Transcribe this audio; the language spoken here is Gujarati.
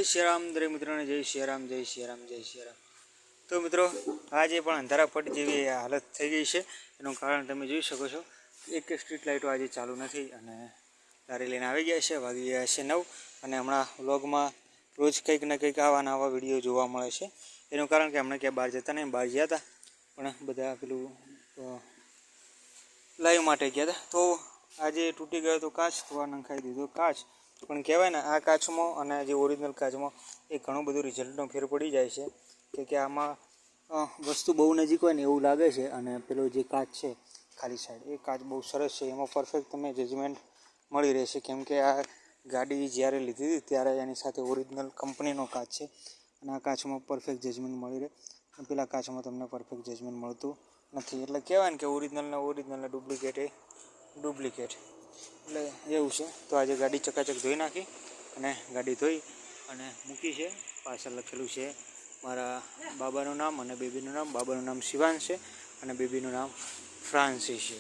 શ્રી રામ દરેક મિત્રોને જય શ્રી રામ જય શ્રી રામ જય શ્રી રામ। તો મિત્રો આજે પણ અંધારા પટ જેવી હાલત થઈ ગઈ છે। એનું કારણ તમે જોઈ શકો છો, એક સ્ટ્રીટ લાઇટો આજે ચાલુ નથી અને લારી લઈને આવી ગયા છે। વાગી ગયા છે 9 અને હમણાં વ્લોગમાં રોજ કંઈક ને કંઈક આવા વિડીયો જોવા મળે છે। એનું કારણ કે હમણાં ક્યાંય બહાર જતા નહીં, બહાર ગયા હતા પણ બધા પેલું લાઈવ માટે ગયા હતા। તો આજે તૂટી ગયો તો કાચ, તો આ નંખાઈ દીધો કાચ। પણ કહેવાય ને, આ કાચમાં અને જે ઓરિજિનલ કાચમાં એ ઘણું બધું રિઝલ્ટનો ફેર પડી જાય છે કે આમાં વસ્તુ બહુ નજીક હોય ને એવું લાગે છે અને પેલો જે કાચ છે ખાલી સાઈડ, એ કાચ બહુ સરસ છે। એમાં પરફેક્ટ તમને જજમેન્ટ મળી રહેશે, કેમ કે આ ગાડી જ્યારે લીધી હતી ત્યારે એની સાથે ઓરિજિનલ કંપનીનો કાચ છે અને આ કાચમાં પરફેક્ટ જજમેન્ટ મળી રહે અને પેલા કાચમાં તમને પરફેક્ટ જજમેન્ટ મળતું નથી। એટલે કહેવાય ને કે ઓરિજિનલને ડુપ્લિકેટ એ ડુપ્લિકેટ, એટલે એવું છે। તો આજે ગાડી ચકાચક ધોઈ નાખી અને ગાડી ધોઈ અને મૂકી છે। પાછળ લખેલું છે મારા બાબાનું નામ અને બેબીનું નામ। બાબાનું નામ શિવાંશ છે અને બેબીનું નામ ફ્રાન્સી છે।